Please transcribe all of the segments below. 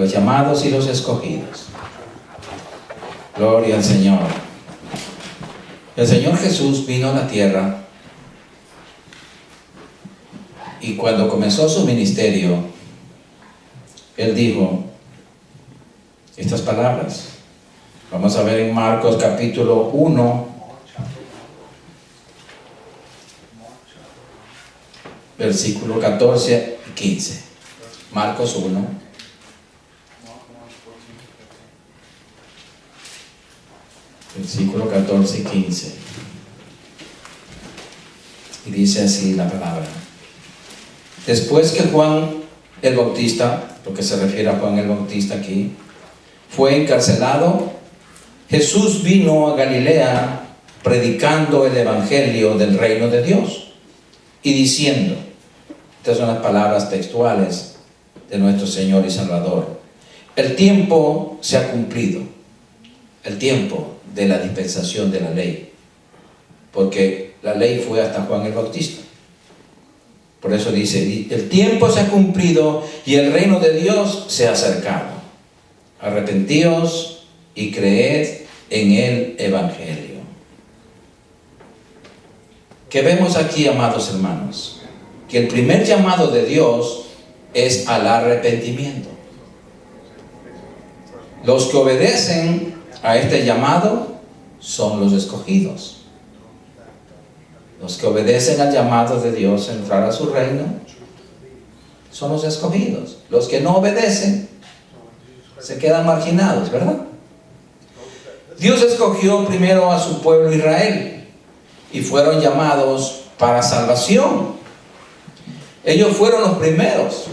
los llamados y los escogidos. Gloria al Señor. El Señor Jesús vino a la tierra y cuando comenzó su ministerio, Él dijo estas palabras. Vamos a ver en Marcos capítulo 1, versículo 14 y 15. Marcos 1. Versículo 14 y 15. Y dice así la palabra. Después que Juan el Bautista, lo que se refiere a Juan el Bautista aquí, fue encarcelado, Jesús vino a Galilea predicando el evangelio del reino de Dios y diciendo, estas son las palabras textuales de nuestro Señor y Salvador: el tiempo se ha cumplido, el tiempo de la dispensación de la ley, porque la ley fue hasta Juan el Bautista. Por eso dice, el tiempo se ha cumplido y el reino de Dios se ha acercado. Arrepentíos y creed en el evangelio. ¿Qué vemos aquí, amados hermanos? Que el primer llamado de Dios es al arrepentimiento. Los que obedecen a este llamado son los escogidos. Los que obedecen al llamado de Dios a entrar a su reino son los escogidos. Los que no obedecen se quedan marginados, ¿verdad? Dios escogió primero a su pueblo Israel y fueron llamados para salvación. Ellos fueron los primeros,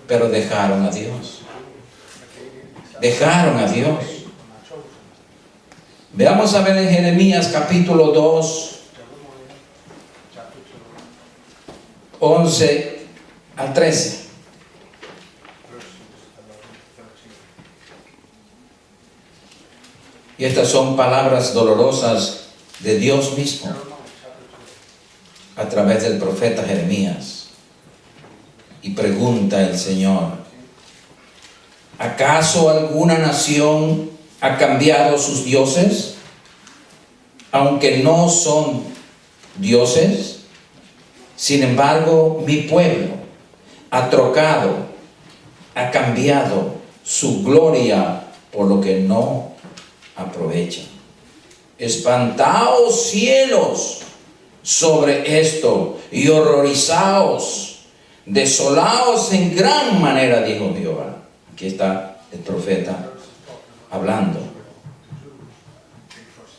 pero dejaron a Dios. Dejaron a Dios. Veamos a ver en Jeremías capítulo 2, 11 al 13. Y estas son palabras dolorosas de Dios mismo a través del profeta Jeremías. Y pregunta el Señor: ¿acaso alguna nación ha cambiado sus dioses, aunque no son dioses? Sin embargo, mi pueblo ha trocado, ha cambiado su gloria por lo que no aprovecha. Espantaos cielos sobre esto y horrorizaos, desolaos en gran manera, dijo Jehová. Aquí está el profeta hablando.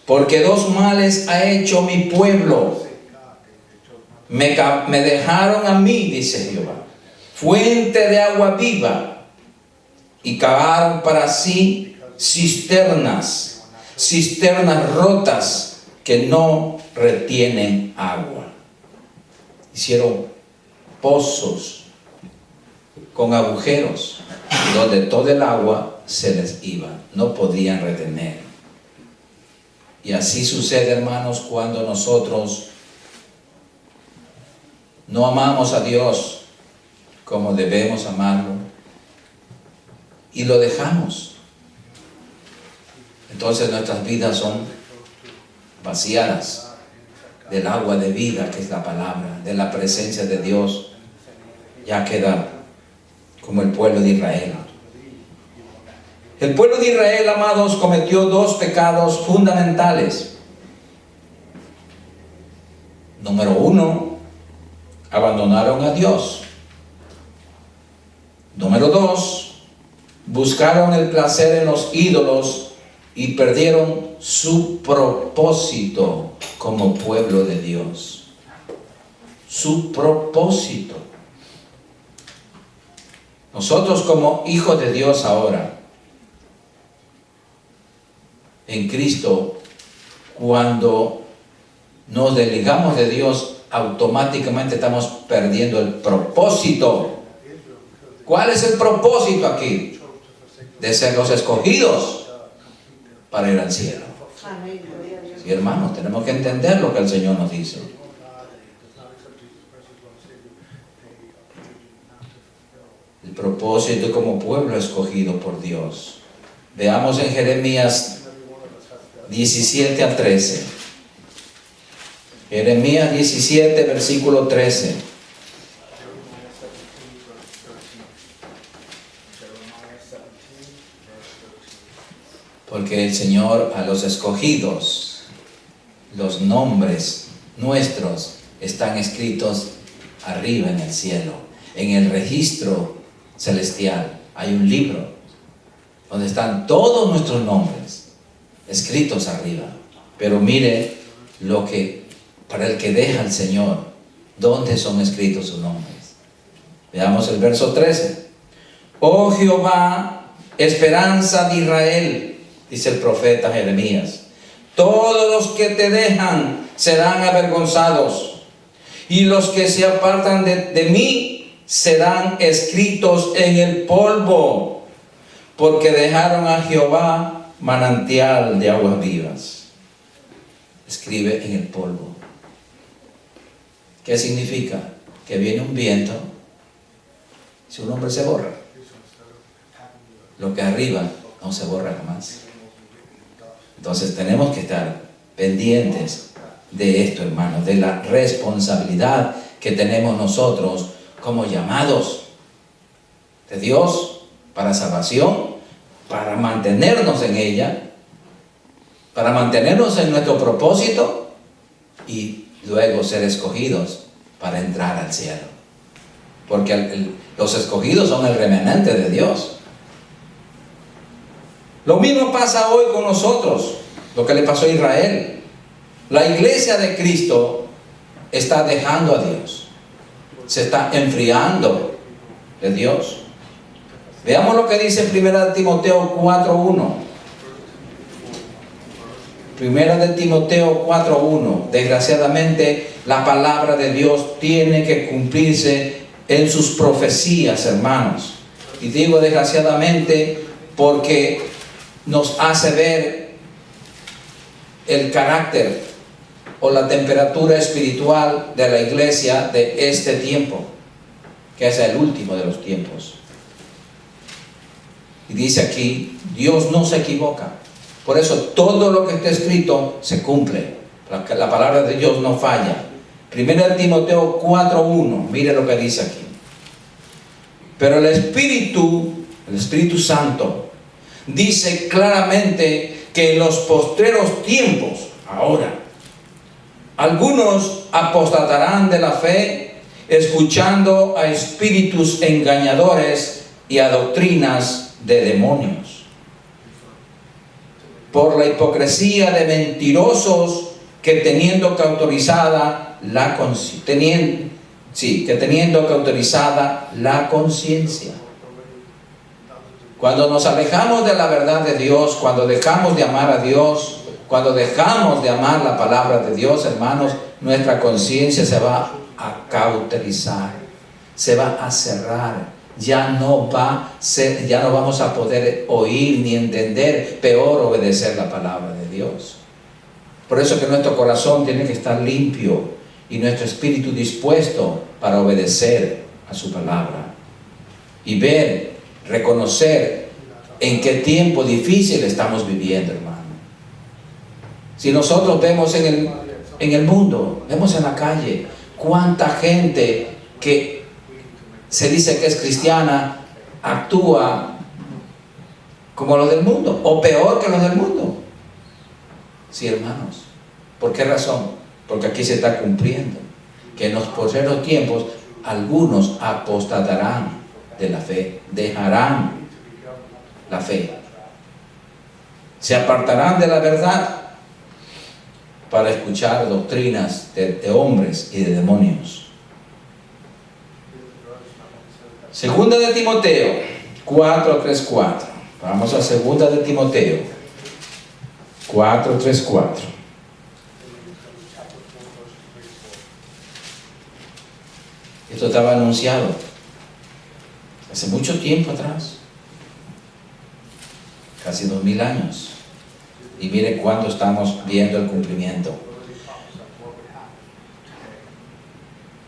Porque dos males ha hecho mi pueblo. Me dejaron a mí, dice Jehová, fuente de agua viva, y cavaron para sí cisternas rotas que no retienen agua. Hicieron pozos con agujeros donde todo el agua se les iba, no podían retener. Y así sucede, hermanos, cuando nosotros no amamos a Dios como debemos amarlo y lo dejamos. Entonces nuestras vidas son vaciadas del agua de vida, que es la palabra, de la presencia de Dios. Ya queda como el pueblo de Israel. El pueblo de Israel, amados, cometió dos pecados fundamentales. Número uno, abandonaron a Dios. Número dos, buscaron el placer en los ídolos y perdieron su propósito como pueblo de Dios. Su propósito. Nosotros como hijos de Dios ahora, en Cristo, cuando nos desligamos de Dios, automáticamente estamos perdiendo el propósito. ¿Cuál es el propósito aquí? De ser los escogidos para ir al cielo. Sí, hermanos, tenemos que entender lo que el Señor nos dice. El propósito como pueblo escogido por Dios. Veamos en Jeremías 17 al 13. Jeremías 17, versículo 13. Porque el Señor a los escogidos, los nombres nuestros están escritos arriba en el cielo. En el registro celestial hay un libro donde están todos nuestros nombres escritos arriba. Pero mire lo que, para el que deja al Señor, ¿dónde son escritos sus nombres? Veamos el verso 13. Oh Jehová, esperanza de Israel, dice el profeta Jeremías, todos los que te dejan serán avergonzados, y los que se apartan de mí serán escritos en el polvo, porque dejaron a Jehová manantial de aguas vivas. Escribe en el polvo. ¿Qué significa? Que viene un viento, si un hombre se borra, lo que arriba no se borra jamás. Entonces tenemos que estar pendientes de esto, hermanos, de la responsabilidad que tenemos nosotros como llamados de Dios para salvación, para mantenernos en ella, para mantenernos en nuestro propósito y luego ser escogidos para entrar al cielo. Porque los escogidos son el remanente de Dios. Lo mismo pasa hoy con nosotros, lo que le pasó a Israel. La iglesia de Cristo está dejando a Dios, se está enfriando de Dios. Veamos lo que dice 1 Timoteo 4:1. 1 Timoteo 4:1. Desgraciadamente, la palabra de Dios tiene que cumplirse en sus profecías, hermanos. Y digo desgraciadamente porque nos hace ver el carácter o la temperatura espiritual de la iglesia de este tiempo, que es el último de los tiempos. Y dice aquí, Dios no se equivoca. Por eso todo lo que está escrito se cumple. La palabra de Dios no falla. 1 Timoteo 4:1, mire lo que dice aquí. Pero el Espíritu Santo, dice claramente que en los postreros tiempos, ahora, algunos apostatarán de la fe, escuchando a espíritus engañadores y a doctrinas de demonios. Por la hipocresía de mentirosos que teniendo que autorizada la conciencia. Cuando nos alejamos de la verdad de Dios, cuando dejamos de amar a Dios, cuando dejamos de amar la palabra de Dios, hermanos, nuestra conciencia se va a cauterizar, se va a cerrar. Ya no vamos a poder oír ni entender, peor obedecer la palabra de Dios. Por eso que nuestro corazón tiene que estar limpio y nuestro espíritu dispuesto para obedecer a su palabra y reconocer en qué tiempo difícil estamos viviendo, hermano. Si nosotros vemos en el mundo, vemos en la calle, cuánta gente que se dice que es cristiana actúa como los del mundo, o peor que los del mundo. Sí, hermanos. ¿Por qué razón? Porque aquí se está cumpliendo que en los postreros tiempos algunos apostatarán de la fe, dejarán la fe, se apartarán de la verdad para escuchar doctrinas de hombres y de demonios. Segunda de Timoteo 4:3-4. Vamos a segunda de Timoteo 4:3-4. Esto estaba anunciado hace mucho tiempo atrás, casi 2000 años. Y mire cuándo estamos viendo el cumplimiento.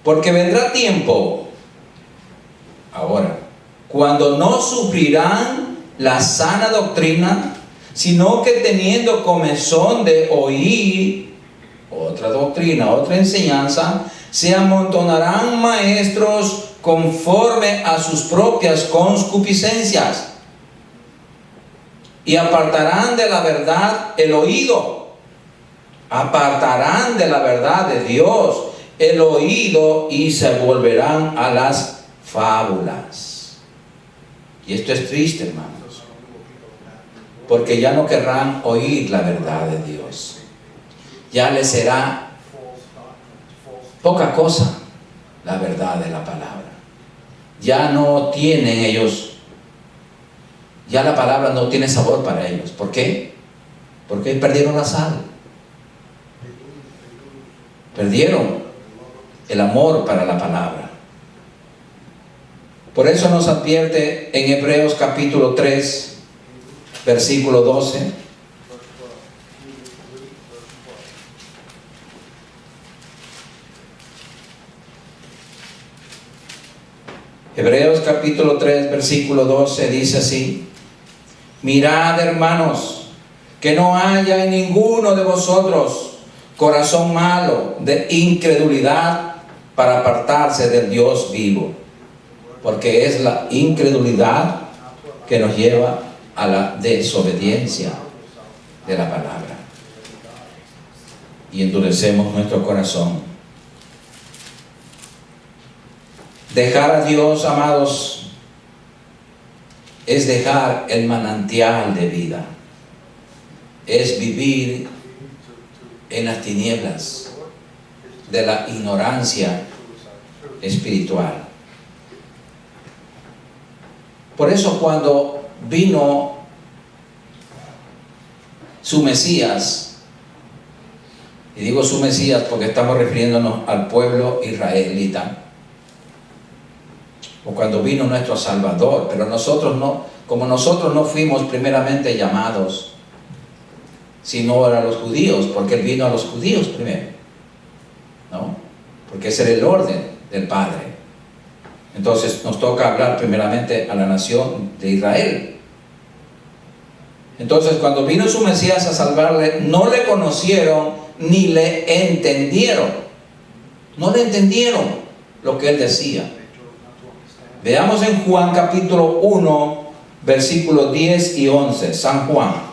Porque vendrá tiempo, ahora, cuando no sufrirán la sana doctrina, sino que teniendo comezón de oír otra doctrina, otra enseñanza, se amontonarán maestros conforme a sus propias concupiscencias y apartarán de la verdad el oído. Apartarán de la verdad de Dios el oído y se volverán a las fábulas. Y esto es triste, hermanos, porque ya no querrán oír la verdad de Dios. Ya les será poca cosa la verdad de la palabra. Ya no tienen ellos, ya la palabra no tiene sabor para ellos. ¿Por qué? Porque perdieron la sal. Perdieron el amor para la palabra. Por eso nos advierte en Hebreos capítulo 3, versículo 12. Hebreos capítulo 3, versículo 12 dice así: mirad, hermanos, que no haya en ninguno de vosotros corazón malo de incredulidad para apartarse del Dios vivo, porque es la incredulidad que nos lleva a la desobediencia de la palabra y endurecemos nuestro corazón. Dejar a Dios, amados, es dejar el manantial de vida, es vivir en las tinieblas de la ignorancia espiritual. Por eso cuando vino su Mesías, y digo su Mesías porque estamos refiriéndonos al pueblo israelita, o cuando vino nuestro Salvador, pero nosotros no, como nosotros no fuimos primeramente llamados, sino a los judíos, porque Él vino a los judíos primero, ¿no? Porque ese era el orden del Padre. Entonces nos toca hablar primeramente a la nación de Israel. Entonces cuando vino su Mesías a salvarle, no le conocieron ni le entendieron. No le entendieron lo que Él decía. Veamos en Juan capítulo 1, versículos 10 y 11. San Juan.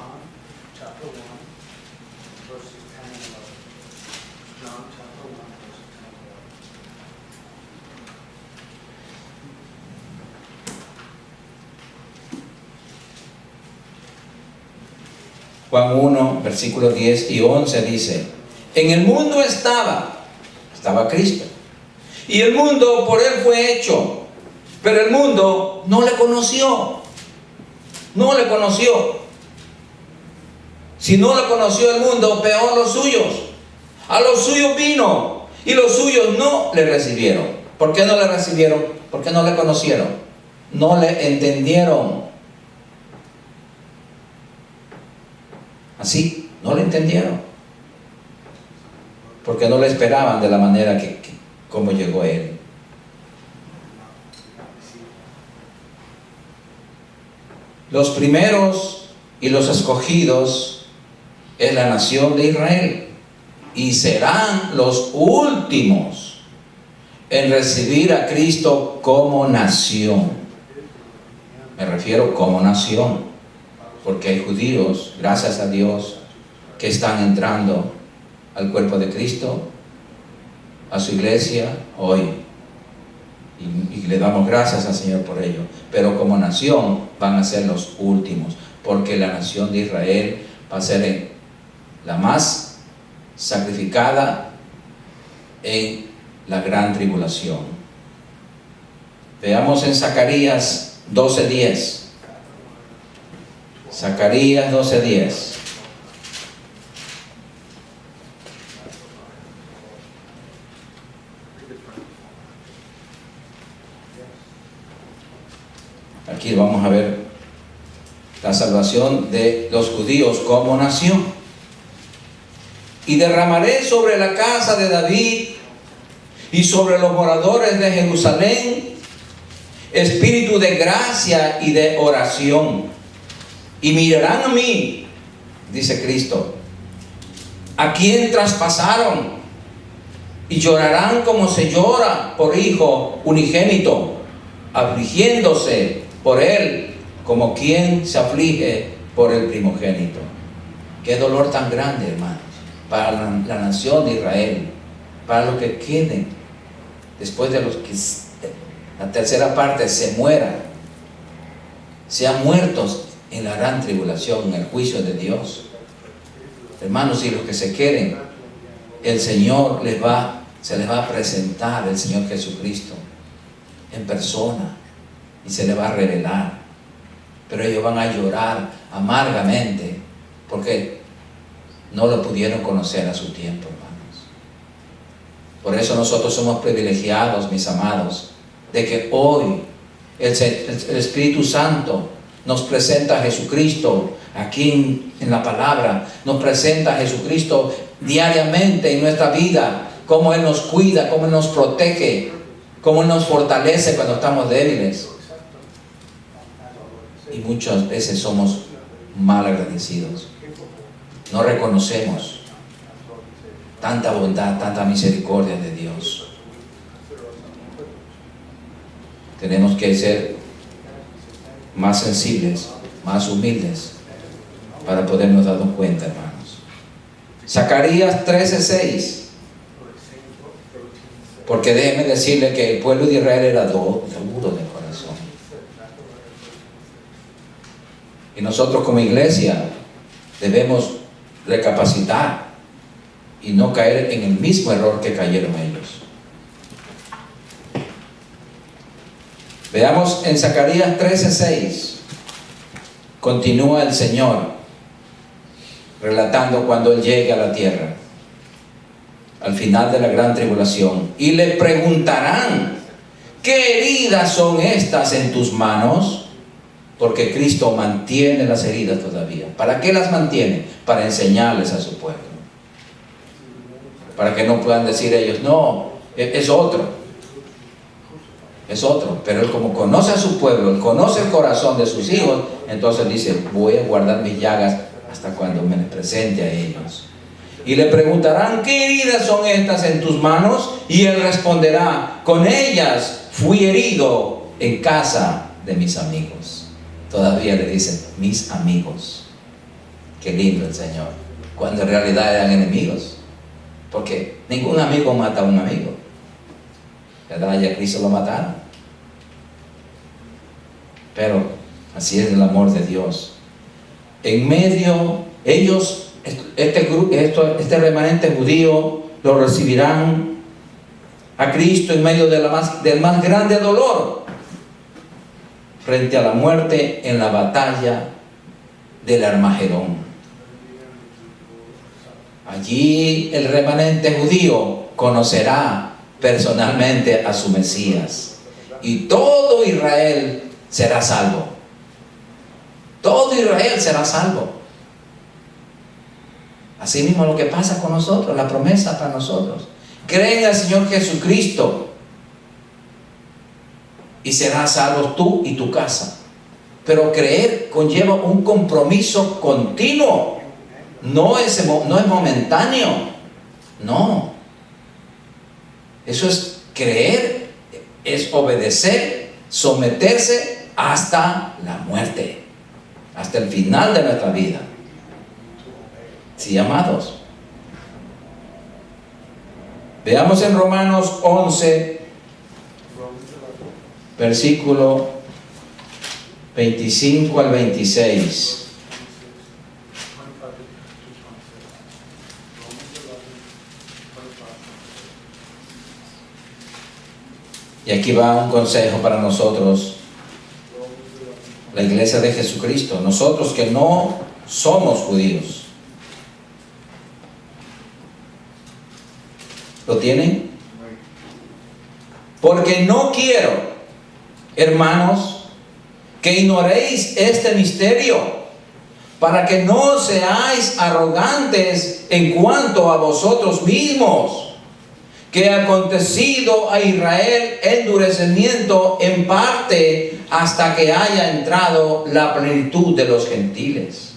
Juan 1, versículos 10 y 11 dice: en el mundo estaba Cristo, y el mundo por Él fue hecho, pero el mundo no le conoció. No le conoció. Si no le conoció el mundo, peor los suyos. A los suyos vino, y los suyos no le recibieron. ¿Por qué no le recibieron? Porque no le conocieron. No le entendieron. Así, no le entendieron. Porque no le esperaban de la manera como llegó Él. Los primeros y los escogidos es la nación de Israel, y serán los últimos en recibir a Cristo como nación. Me refiero como nación, porque hay judíos, gracias a Dios, que están entrando al cuerpo de Cristo, a su iglesia hoy. Y le damos gracias al Señor por ello. Pero como nación van a ser los últimos, porque la nación de Israel va a ser la más sacrificada en la gran tribulación. Veamos en Zacarías 12:10. Zacarías 12:10. Aquí vamos a ver la salvación de los judíos como nación. Y derramaré sobre la casa de David y sobre los moradores de Jerusalén espíritu de gracia y de oración. Y mirarán a mí, dice Cristo, a quien traspasaron, y llorarán como se llora por hijo unigénito, afligiéndose por él como quien se aflige por el primogénito. Qué dolor tan grande, hermanos, para la nación de Israel, para los que queden después de los que la tercera parte se muera, sean muertos en la gran tribulación, en el juicio de Dios. Hermanos, y los que se queden, el Señor se les va a presentar el Señor Jesucristo en persona y se les va a revelar. Pero ellos van a llorar amargamente porque no lo pudieron conocer a su tiempo, hermanos. Por eso nosotros somos privilegiados, mis amados, de que hoy el Espíritu Santo nos presenta a Jesucristo aquí en la palabra, nos presenta a Jesucristo diariamente en nuestra vida, cómo Él nos cuida, cómo Él nos protege, cómo Él nos fortalece cuando estamos débiles. Y muchas veces somos mal agradecidos, no reconocemos tanta bondad, tanta misericordia de Dios. Tenemos que ser más sensibles, más humildes, para podernos dar cuenta, hermanos. Zacarías 13:6. Porque déjeme decirle que el pueblo de Israel era duro de corazón. Y nosotros como iglesia debemos recapacitar y no caer en el mismo error que cayeron ellos. Veamos en Zacarías 13:6. Continúa el Señor relatando cuando Él llegue a la tierra, al final de la gran tribulación. Y le preguntarán: ¿qué heridas son estas en tus manos? Porque Cristo mantiene las heridas todavía. ¿Para qué las mantiene? Para enseñarles a su pueblo. Para que no puedan decir ellos: no, es otro. Es otro. Pero Él, como conoce a su pueblo, Él conoce el corazón de sus hijos, entonces dice: voy a guardar mis llagas hasta cuando me les presente a ellos. Y le preguntarán: ¿qué heridas son estas en tus manos? Y Él responderá: con ellas fui herido en casa de mis amigos. Todavía le dicen mis amigos. Qué lindo el Señor, cuando en realidad eran enemigos, porque ningún amigo mata a un amigo, ¿verdad? Ya Cristo lo mataron. Pero así es el amor de Dios. En medio, ellos, este remanente judío, lo recibirán a Cristo en medio de del más grande dolor, frente a la muerte en la batalla del Armagedón. Allí el remanente judío conocerá personalmente a su Mesías, y todo Israel será salvo. Todo Israel será salvo. Así mismo lo que pasa con nosotros, la promesa para nosotros: cree en el Señor Jesucristo y serás salvo tú y tu casa. Pero creer conlleva un compromiso continuo. No es momentáneo. No. Eso es creer, es obedecer, someterse hasta la muerte, hasta el final de nuestra vida. Sí, amados. Veamos en Romanos 11, versículo 25 al 26. Y aquí va un consejo para nosotros, la iglesia de Jesucristo, nosotros que no somos judíos. ¿Lo tienen? Porque no quiero, hermanos, que ignoréis este misterio, para que no seáis arrogantes en cuanto a vosotros mismos, que ha acontecido a Israel endurecimiento en parte hasta que haya entrado la plenitud de los gentiles.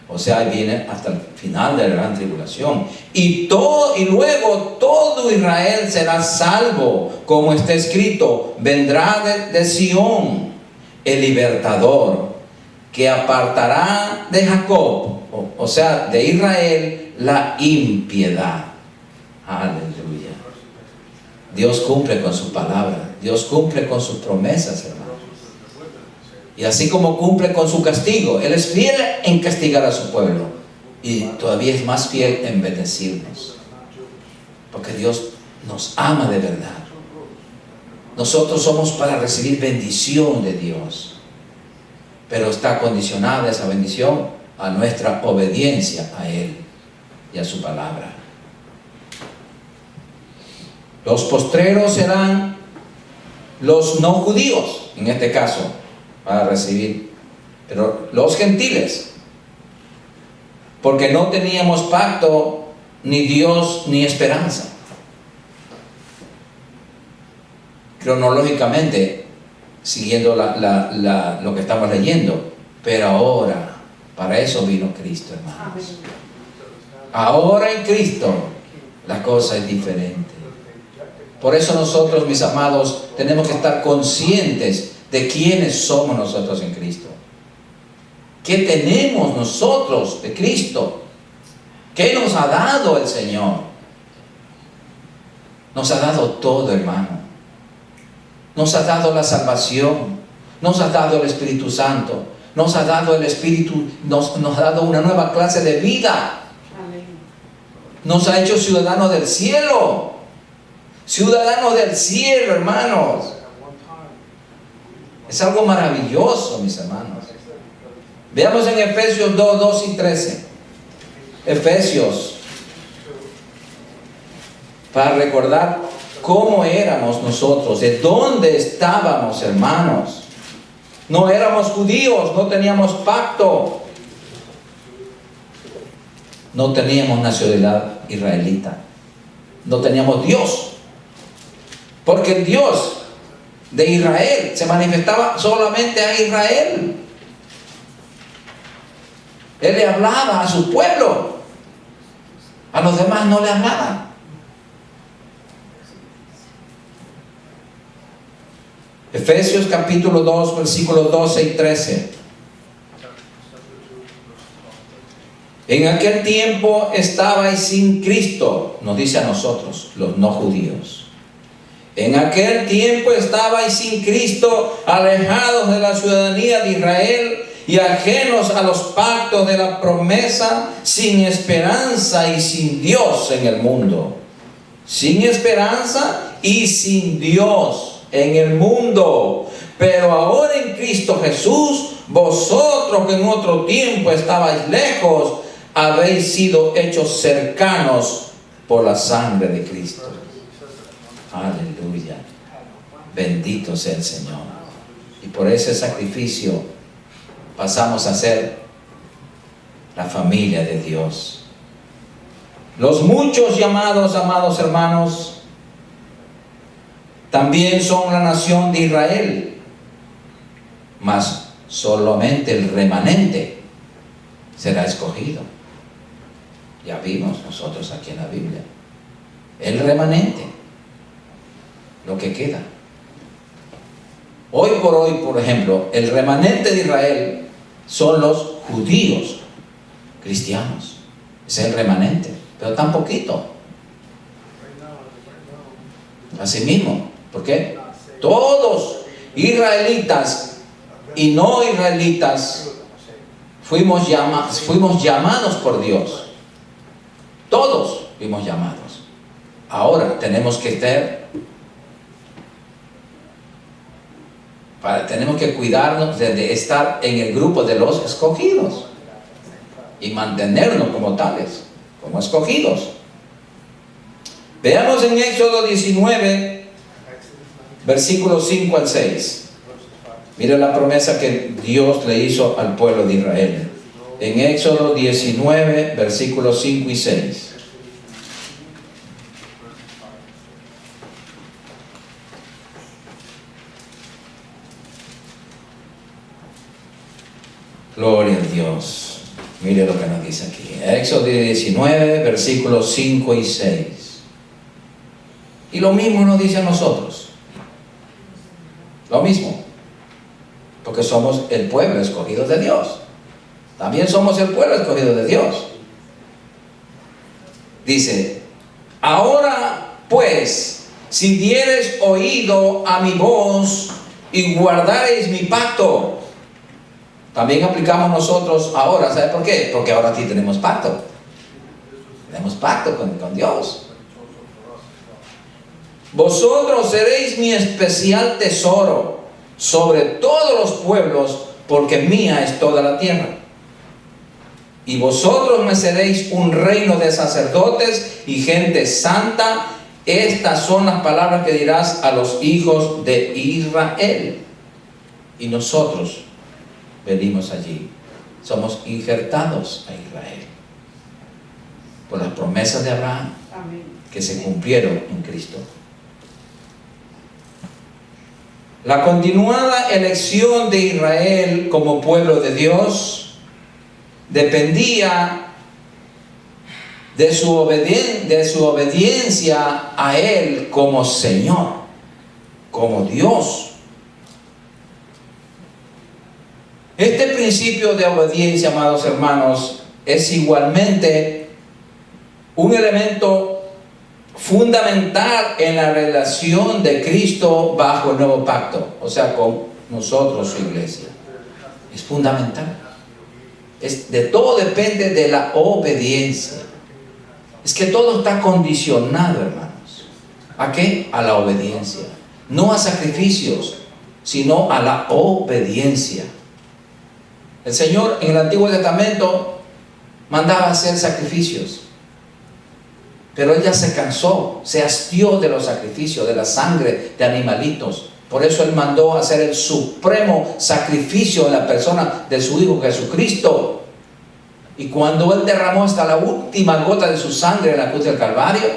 O sea, ahí viene hasta el final de la gran tribulación. Y luego todo Israel será salvo, como está escrito: vendrá de Sión el libertador, que apartará de Jacob, o sea, de Israel, la impiedad. Aleluya. Dios cumple con su palabra. Dios cumple con sus promesas, hermanos. Y así como cumple con su castigo, Él es fiel en castigar a su pueblo, y todavía es más fiel en bendecirnos, porque Dios nos ama de verdad. Nosotros somos para recibir bendición de Dios, pero está condicionada esa bendición a nuestra obediencia a Él y a su palabra. Los postreros serán los no judíos, en este caso, para recibir, pero los gentiles, porque no teníamos pacto, ni Dios, ni esperanza. Cronológicamente, siguiendo lo que estamos leyendo, pero ahora, para eso vino Cristo, hermanos. Ahora en Cristo la cosa es diferente. Por eso nosotros, mis amados, tenemos que estar conscientes de quiénes somos nosotros en Cristo. ¿Qué tenemos nosotros de Cristo? ¿Qué nos ha dado el Señor? Nos ha dado todo, hermano. Nos ha dado la salvación, nos ha dado el Espíritu Santo, nos ha dado el Espíritu, nos ha dado una nueva clase de vida. Nos ha hecho ciudadanos del cielo. Ciudadanos del cielo, hermanos. Es algo maravilloso, mis hermanos. Veamos en Efesios 2, 2 y 13. Efesios, para recordar cómo éramos nosotros, de dónde estábamos, hermanos. No éramos judíos, no teníamos pacto, no teníamos nacionalidad israelita, no teníamos Dios, porque el Dios de Israel se manifestaba solamente a Israel. Él le hablaba a su pueblo, a los demás no le hablaba. Efesios capítulo 2, versículos 12 y 13. En aquel tiempo estabais sin Cristo, nos dice a nosotros, los no judíos. En aquel tiempo estabais sin Cristo, alejados de la ciudadanía de Israel y ajenos a los pactos de la promesa, sin esperanza y sin Dios en el mundo. Sin esperanza y sin Dios en el mundo. Pero ahora en Cristo Jesús, vosotros que en otro tiempo estabais lejos, habéis sido hechos cercanos por la sangre de Cristo. Aleluya. Bendito sea el Señor. Y por ese sacrificio pasamos a ser la familia de Dios. Los muchos llamados, amados hermanos, también son la nación de Israel, mas solamente el remanente será escogido. Ya vimos nosotros aquí en la Biblia, el remanente, lo que queda. Hoy por hoy, por ejemplo, el remanente de Israel son los judíos cristianos. Ese es el remanente, pero tan poquito. Así mismo, ¿por qué? Todos, israelitas y no israelitas, fuimos llamados por Dios. Todos fuimos llamados. Ahora tenemos que tenemos que cuidarnos de estar en el grupo de los escogidos y mantenernos como tales, como escogidos. Veamos en Éxodo 19, versículos 5 al 6. Mira la promesa que Dios le hizo al pueblo de Israel. En Éxodo 19, versículos 5 y 6. Gloria a Dios. Mire lo que nos dice aquí. Éxodo 19, versículos 5 y 6. Y lo mismo nos dice a nosotros. Lo mismo. Porque somos el pueblo escogido de Dios. También somos el pueblo escogido de Dios. Dice: ahora pues, si diereis oído a mi voz y guardareis mi pacto. También aplicamos nosotros ahora. ¿Sabe por qué? Porque ahora sí tenemos pacto. Tenemos pacto con Dios. Vosotros seréis mi especial tesoro sobre todos los pueblos, porque mía es toda la tierra. Y vosotros me seréis un reino de sacerdotes y gente santa. Estas son las palabras que dirás a los hijos de Israel. Y nosotros venimos allí. Somos injertados a Israel por las promesas de Abraham. Amén. Que se cumplieron en Cristo. La continuada elección de Israel como pueblo de Dios dependía de su obediencia a Él como Señor, como Dios. Este principio de obediencia, amados hermanos, es igualmente un elemento fundamental en la relación de Cristo bajo el nuevo pacto, o sea, con nosotros, su iglesia. Es fundamental. De todo depende de la obediencia. Es que todo está condicionado, hermanos. ¿A qué? A la obediencia. No a sacrificios, sino a la obediencia. El Señor en el Antiguo Testamento mandaba hacer sacrificios, pero Él ya se cansó, se hastió de los sacrificios, de la sangre de animalitos. Por eso Él mandó hacer el supremo sacrificio en la persona de su Hijo Jesucristo. Y cuando Él derramó hasta la última gota de su sangre en la cruz del Calvario,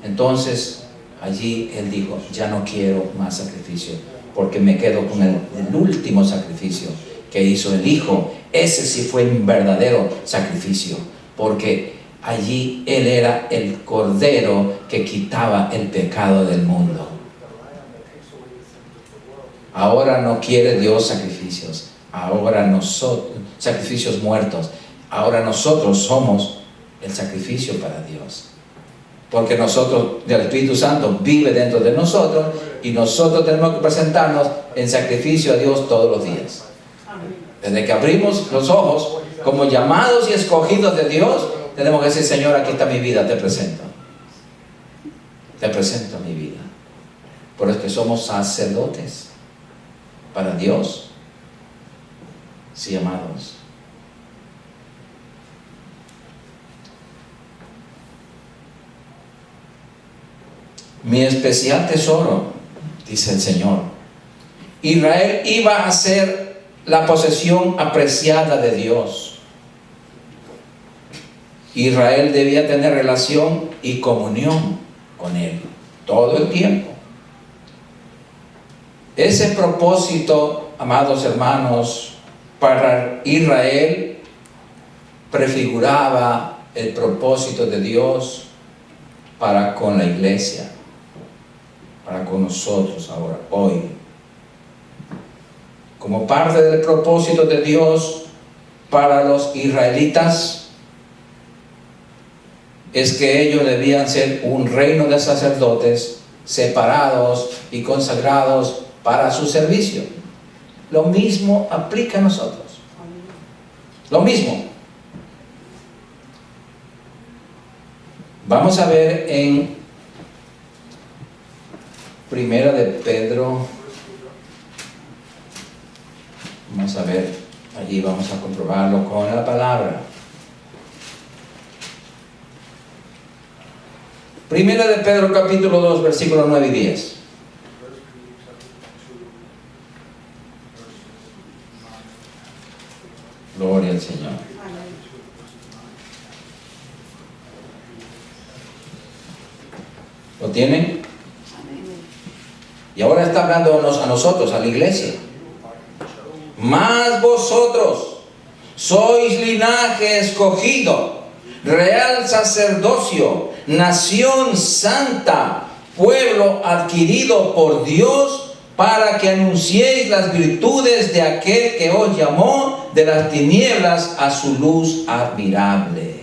entonces allí Él dijo: ya no quiero más sacrificio, porque me quedo con el último sacrificio que hizo el Hijo. Ese sí fue un verdadero sacrificio, porque allí Él era el Cordero que quitaba el pecado del mundo. Ahora no quiere Dios sacrificios. Ahora nosotros, sacrificios muertos. Ahora nosotros somos el sacrificio para Dios. Porque nosotros, el Espíritu Santo vive dentro de nosotros, y nosotros tenemos que presentarnos en sacrificio a Dios todos los días. Desde que abrimos los ojos, como llamados y escogidos de Dios, tenemos que decir: Señor, aquí está mi vida, te presento. Te presento mi vida. Por eso que somos sacerdotes para Dios. Sí, amados. Mi especial tesoro, dice el Señor. Israel iba a ser la posesión apreciada de Dios. Israel debía tener relación y comunión con Él todo el tiempo. Ese propósito, amados hermanos, para Israel prefiguraba el propósito de Dios para con la iglesia, para con nosotros ahora, hoy. Como parte del propósito de Dios para los israelitas, es que ellos debían ser un reino de sacerdotes separados y consagrados para su servicio. Lo mismo aplica a nosotros. Lo mismo. Vamos a ver en Primera de Pedro. Vamos a ver, allí vamos a comprobarlo con la palabra. Primera de Pedro capítulo 2, versículos 9 y 10. Gloria al Señor. ¿Lo tienen? Y ahora está hablando a nosotros, a la iglesia. Mas vosotros sois linaje escogido, real sacerdocio, nación santa, pueblo adquirido por Dios, para que anunciéis las virtudes de aquel que os llamó de las tinieblas a su luz admirable,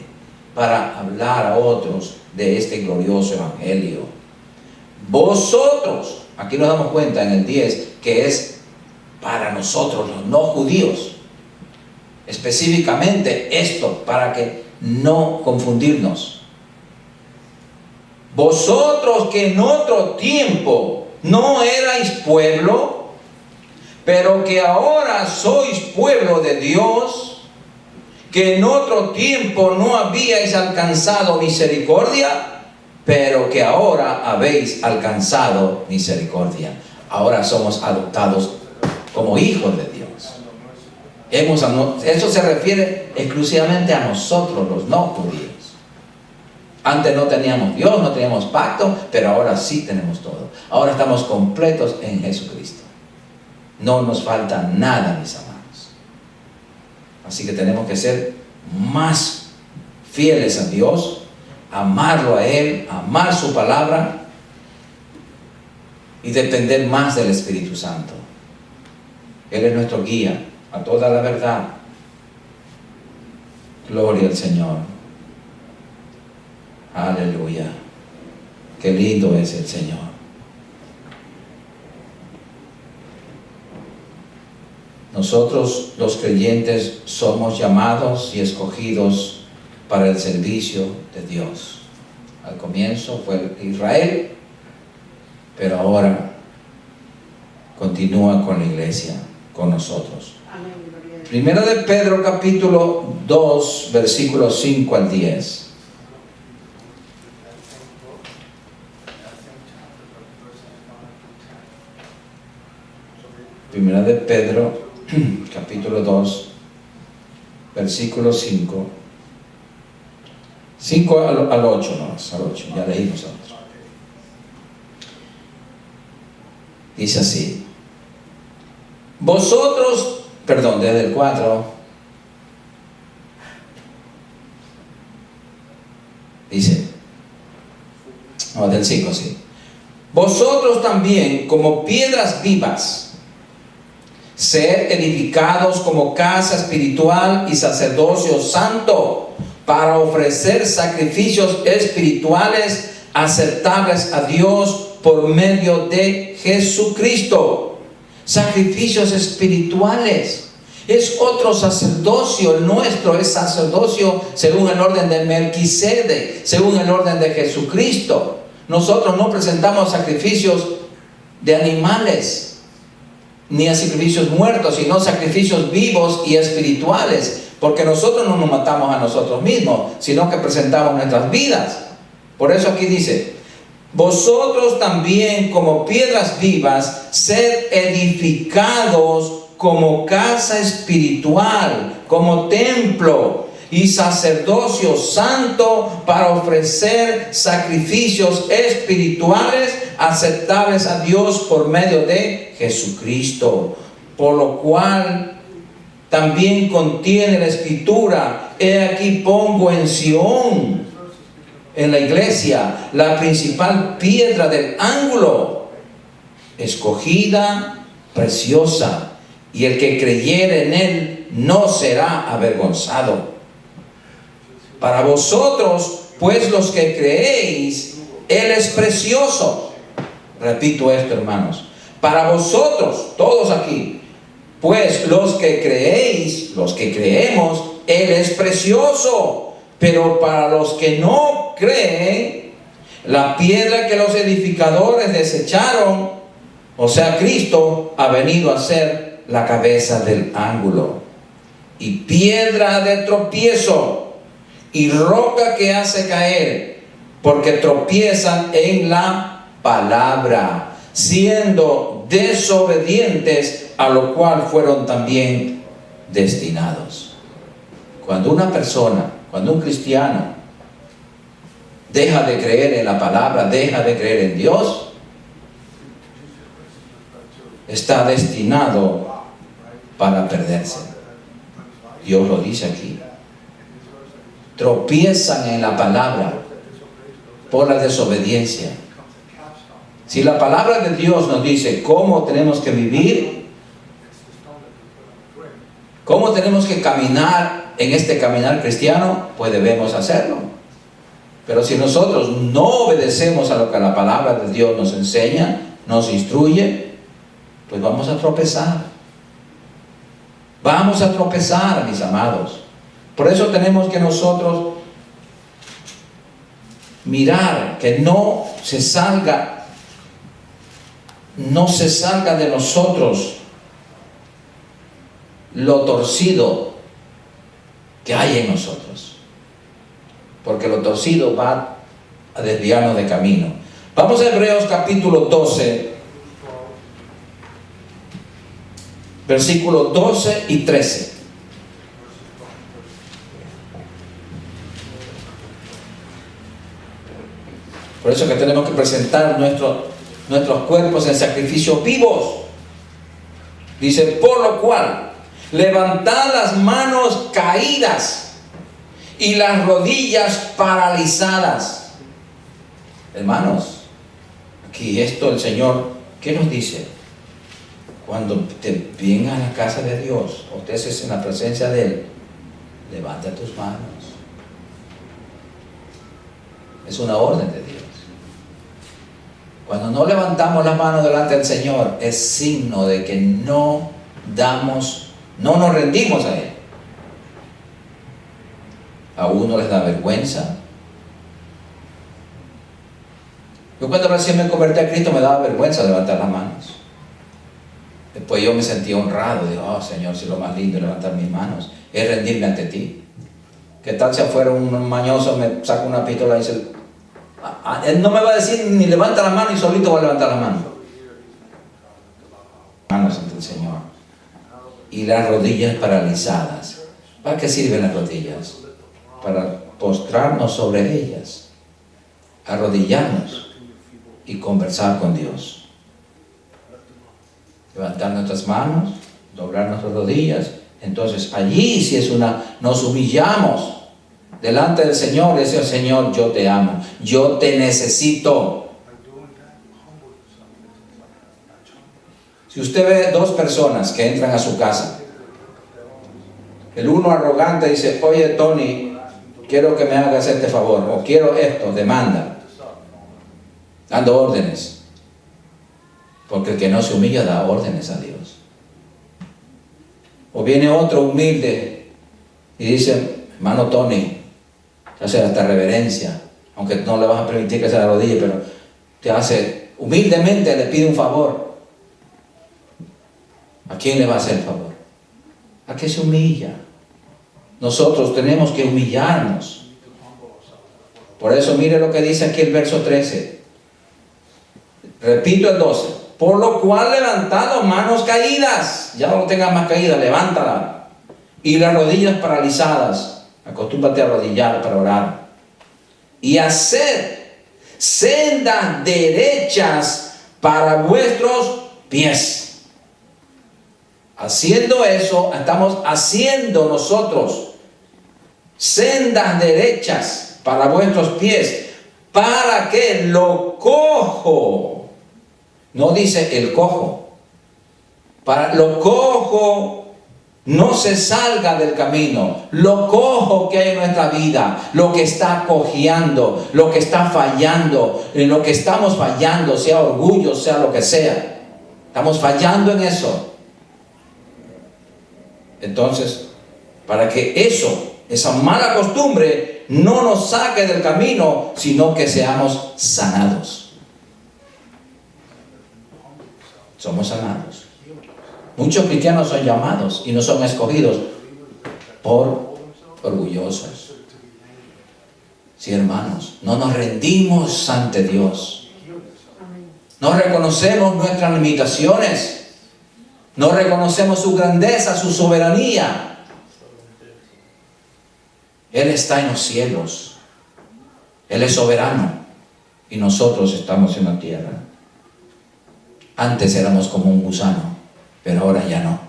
para hablar a otros de este glorioso evangelio. Vosotros, aquí nos damos cuenta en el 10 que es para nosotros los no judíos, específicamente esto, para que no confundirnos. Vosotros que en otro tiempo no erais pueblo, pero que ahora sois pueblo de Dios, que en otro tiempo no habíais alcanzado misericordia, pero que ahora habéis alcanzado misericordia. Ahora somos adoptados como hijos de Dios. Eso se refiere exclusivamente a nosotros, los no judíos. Antes no teníamos Dios, no teníamos pacto, pero ahora sí tenemos todo. Ahora estamos completos en Jesucristo. No nos falta nada, mis amados. Así que tenemos que ser más fieles a Dios, amarlo a Él, amar su palabra y depender más del Espíritu Santo. Él es nuestro guía a toda la verdad. Gloria al Señor. Aleluya. Qué lindo es el Señor. Nosotros los creyentes somos llamados y escogidos para el servicio de Dios. Al comienzo fue Israel, pero ahora continúa con la iglesia, con nosotros. Primera de Pedro capítulo 2, versículos 5 al 10. Primera de Pedro capítulo 2, versículo 5. 5 al 8, no, al 8, ya leímos al 8. Dice así: vosotros, perdón, desde el 4, dice, no, del 5, sí. Vosotros también, como piedras vivas, ser edificados como casa espiritual y sacerdocio santo, para ofrecer sacrificios espirituales aceptables a Dios por medio de Jesucristo. Sacrificios espirituales. Es otro sacerdocio. El nuestro es sacerdocio según el orden de Melquisedec, según el orden de Jesucristo. Nosotros no presentamos sacrificios de animales, ni a sacrificios muertos, sino sacrificios vivos y espirituales, porque nosotros no nos matamos a nosotros mismos, sino que presentamos nuestras vidas. Por eso aquí dice: vosotros también, como piedras vivas, sed edificados como casa espiritual, como templo y sacerdocio santo, para ofrecer sacrificios espirituales aceptables a Dios por medio de Jesucristo. Por lo cual también contiene la escritura: he aquí pongo en Sión, en la iglesia, la principal piedra del ángulo, escogida, preciosa, y el que creyere en él no será avergonzado. Para vosotros, pues, los que creéis, él es precioso. Repito esto, hermanos. Para vosotros, todos aquí, pues los que creéis, los que creemos, él es precioso. Pero para los que no creen, la piedra que los edificadores desecharon, o sea, Cristo, ha venido a ser la cabeza del ángulo, y piedra de tropiezo, y roca que hace caer, porque tropiezan en la palabra, siendo desobedientes, a lo cual fueron también destinados. Cuando una persona, cuando un cristiano deja de creer en la palabra, deja de creer en Dios, está destinado para perderse. Dios lo dice aquí. Tropiezan en la palabra por la desobediencia. Si la palabra de Dios nos dice cómo tenemos que vivir, cómo tenemos que caminar en este caminar cristiano, pues debemos hacerlo. Pero si nosotros no obedecemos a lo que la palabra de Dios nos enseña, nos instruye, pues vamos a tropezar. Vamos a tropezar, mis amados. Por eso tenemos que nosotros mirar que no se salga de nosotros lo torcido que hay en nosotros, porque lo torcido va a desviarnos de camino. Vamos a Hebreos capítulo 12, versículos 12 y 13. Por eso que tenemos que presentar nuestros cuerpos en sacrificios vivos. Dice, por lo cual, levantad las manos caídas y las rodillas paralizadas. Hermanos, aquí esto el Señor, ¿qué nos dice? Cuando te vengas a la casa de Dios, o te estés en la presencia de Él, levanta tus manos. Es una orden de Dios. Cuando no levantamos las manos delante del Señor, es signo de que no nos rendimos a Él. A uno les da vergüenza. Yo cuando recién me convertí a Cristo me daba vergüenza levantar las manos. Después yo me sentí honrado. Digo, oh Señor, si lo más lindo es levantar mis manos, es rendirme ante ti. ¿Qué tal si afuera un mañoso me saca una pistola y dice, él no me va a decir ni levanta la mano y solito voy a levantar la mano? Manos ante el Señor. Y las rodillas paralizadas. ¿Para qué sirven las rodillas? Para postrarnos sobre ellas, arrodillarnos y conversar con Dios. Levantar nuestras manos, doblar nuestras rodillas. Entonces allí si es nos humillamos delante del Señor y decimos, Señor, yo te amo, yo te necesito. Si usted ve dos personas que entran a su casa, el uno arrogante dice, oye Tony, quiero que me hagas este favor, o quiero esto, demanda, dando órdenes, porque el que no se humilla da órdenes a Dios. O viene otro humilde y dice, hermano Tony, hace hasta reverencia, aunque no le vas a permitir que se arrodille, pero te hace, humildemente le pide un favor. ¿A quién le va a hacer el favor? ¿A qué se humilla? Nosotros tenemos que humillarnos. Por eso mire lo que dice aquí el verso 13. Repito el 12. Por lo cual levantad manos caídas. Ya no tengas más caídas, levántala. Y las rodillas paralizadas. Acostúmbrate a arrodillar para orar. Y hacer sendas derechas para vuestros pies. Haciendo eso, estamos haciendo nosotros sendas derechas para vuestros pies, para que lo cojo, no dice el cojo, para lo cojo no se salga del camino, lo cojo que hay en nuestra vida, lo que está cojeando, lo que está fallando, en lo que estamos fallando, sea orgullo, sea lo que sea, estamos fallando en eso. Entonces, para que esa mala costumbre no nos saque del camino, sino que seamos sanados. Somos sanados. Muchos cristianos son llamados y no son escogidos por orgullosos. Sí, hermanos, no nos rendimos ante Dios. No reconocemos nuestras limitaciones. No reconocemos su grandeza, su soberanía. Él está en los cielos. Él es soberano. Y nosotros estamos en la tierra. Antes éramos como un gusano, pero ahora ya no.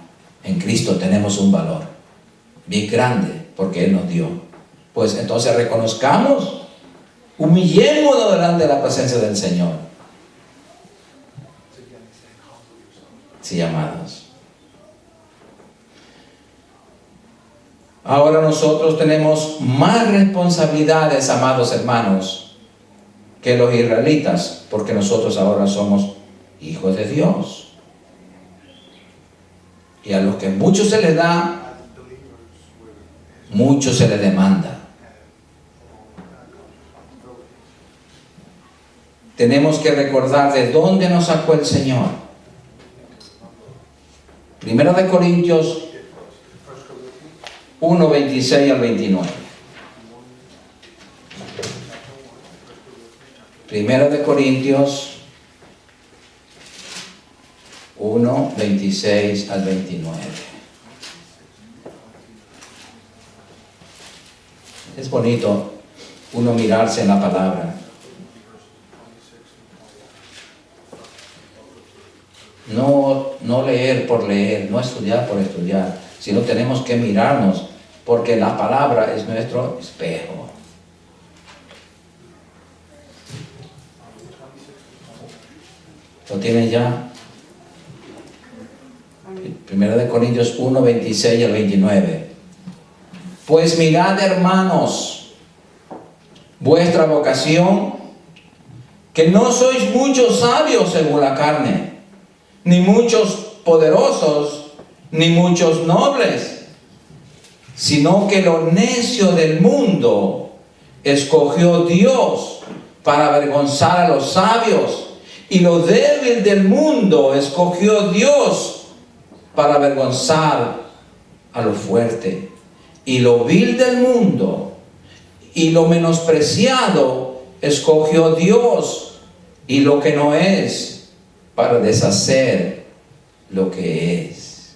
En Cristo tenemos un valor bien grande porque Él nos dio. Pues entonces reconozcamos, humillémonos delante de la presencia del Señor. Sí, amados. Ahora nosotros tenemos más responsabilidades, amados hermanos, que los israelitas, porque nosotros ahora somos hijos de Dios. Y a los que mucho se les da, mucho se les demanda. Tenemos que recordar de dónde nos sacó el Señor. Primera de Corintios 1, 26 al 29. Primera de Corintios 1, 26 al 29. Es bonito uno mirarse en la palabra. No leer por leer, no estudiar por estudiar, sino tenemos que mirarnos, porque la palabra es nuestro espejo. ¿Lo tienen ya? Primera de Corintios 1, 26 al 29. Pues mirad, hermanos, vuestra vocación, que no sois muchos sabios según la carne, ni muchos poderosos, ni muchos nobles, sino que lo necio del mundo escogió Dios para avergonzar a los sabios, y lo débil del mundo escogió Dios para avergonzar a lo fuerte, y lo vil del mundo y lo menospreciado escogió Dios, y lo que no es, para deshacer lo que es.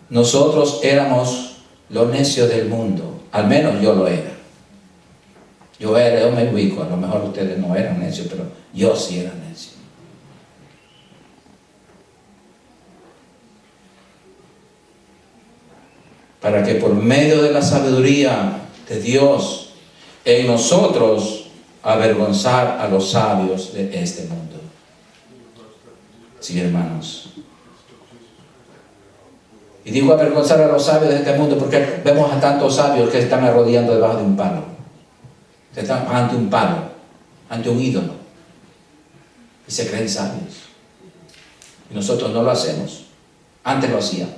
Nosotros éramos los necios del mundo, al menos yo lo era. Yo me ubico, a lo mejor ustedes no eran necios, pero yo sí era necio. Para que por medio de la sabiduría de Dios en nosotros avergonzar a los sabios de este mundo. Sí, hermanos. Y digo avergonzar a los sabios de este mundo porque vemos a tantos sabios que están arrodillando debajo de un palo. Están ante un palo, ante un ídolo. Y se creen sabios. Y nosotros no lo hacemos. Antes lo hacían.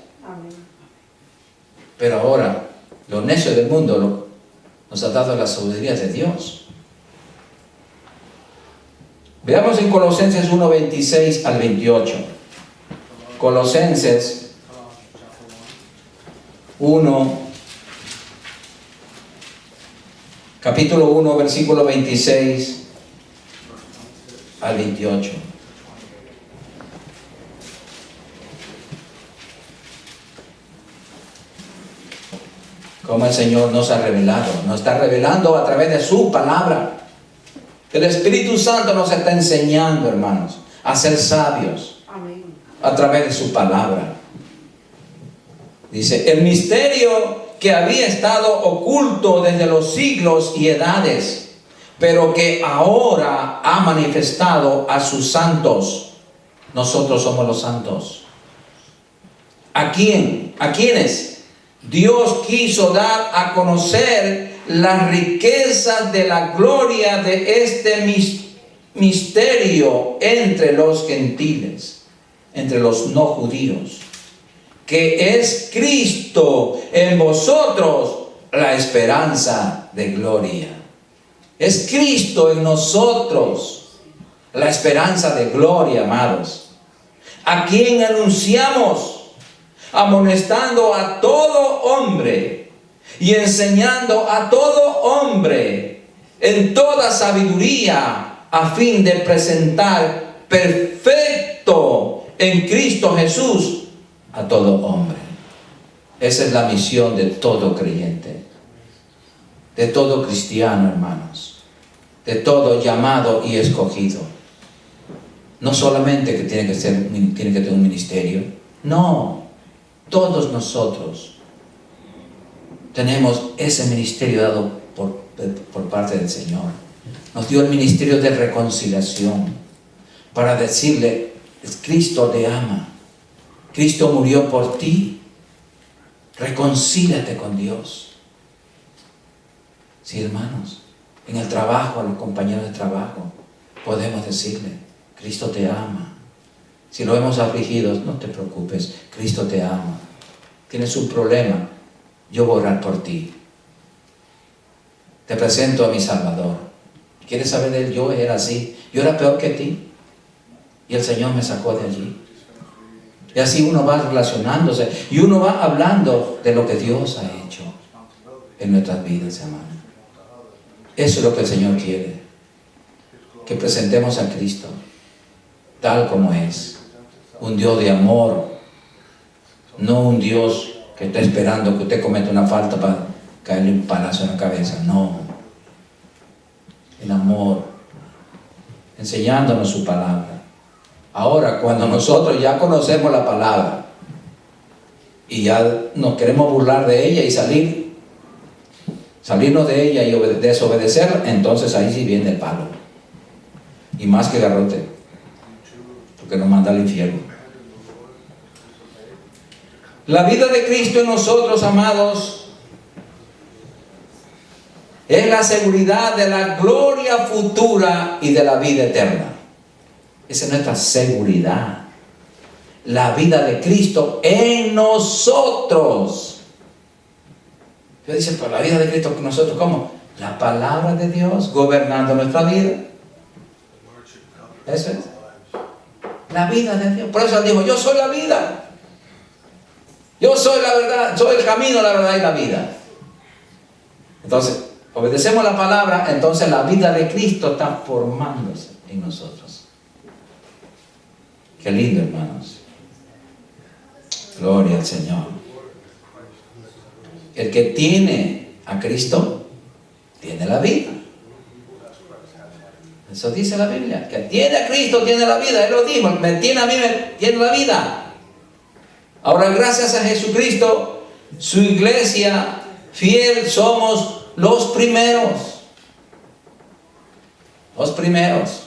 Pero ahora, los necios del mundo nos ha dado la sabiduría de Dios. Veamos en Colosenses 1, 26 al 28. Colosenses 1, capítulo 1, versículo 26 al 28. Como el Señor nos ha revelado, nos está revelando a través de su palabra. El Espíritu Santo nos está enseñando, hermanos, a ser sabios. Amén. A través de su palabra. Dice, el misterio que había estado oculto desde los siglos y edades, pero que ahora ha manifestado a sus santos. Nosotros somos los santos. ¿A quién? ¿A quiénes? Dios quiso dar a conocer las riquezas de la gloria de este misterio entre los gentiles, entre los no judíos, que es Cristo en vosotros, la esperanza de gloria. Es Cristo en nosotros, la esperanza de gloria, amados. A quien anunciamos, amonestando a todo hombre y enseñando a todo hombre en toda sabiduría, a fin de presentar perfecto en Cristo Jesús a todo hombre. Esa es la misión de todo creyente, de todo cristiano, hermanos, de todo llamado y escogido. No solamente que tiene que tener un ministerio. No, todos nosotros tenemos ese ministerio dado por parte del Señor. Nos dio el ministerio de reconciliación para decirle, Cristo te ama, Cristo murió por ti, reconcíliate con Dios. Sí, hermanos, en el trabajo, a los compañeros de trabajo, podemos decirle, Cristo te ama. Si lo hemos afligido, no te preocupes, Cristo te ama. Tienes un problema, yo voy a orar por ti. Te presento a mi Salvador. ¿Quieres saber de él? Yo era así, yo era peor que ti. Y el Señor me sacó de allí. Y así uno va relacionándose y uno va hablando de lo que Dios ha hecho en nuestras vidas, hermanos. Eso es lo que el Señor quiere. Que presentemos a Cristo tal como es. Un Dios de amor. No un Dios que está esperando que usted cometa una falta para caerle un palazo en la cabeza. No. El amor. Enseñándonos su palabra. Ahora, cuando nosotros ya conocemos la palabra y ya nos queremos burlar de ella y salirnos de ella y desobedecerla, entonces ahí sí viene el palo. Y más que garrote, porque nos manda al infierno. La vida de Cristo en nosotros, amados, es la seguridad de la gloria futura y de la vida eterna. Esa es nuestra seguridad. La vida de Cristo en nosotros. Yo dice, pero la vida de Cristo en nosotros, ¿cómo? La palabra de Dios gobernando nuestra vida. Eso es. La vida de Dios. Por eso él dijo, yo soy la vida. Yo soy la verdad, soy el camino, la verdad y la vida. Entonces, obedecemos la palabra, entonces la vida de Cristo está formándose en nosotros. Qué lindo, hermanos. Gloria al Señor. El que tiene a Cristo, tiene la vida. Eso dice la Biblia. Que tiene a Cristo, tiene la vida. Él lo dijo. Me tiene a mí, me tiene la vida. Ahora, gracias a Jesucristo, su iglesia fiel, somos los primeros. Los primeros.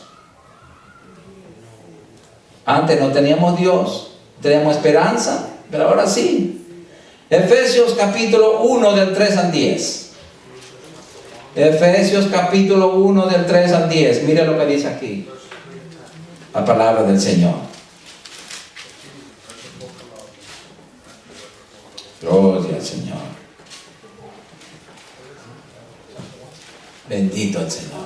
Antes no teníamos Dios, teníamos esperanza, pero ahora sí. Efesios capítulo 1 del 3 al 10. Efesios capítulo 1 del 3 al 10. Mire lo que dice aquí. La palabra del Señor. Gloria al Señor. Bendito el Señor.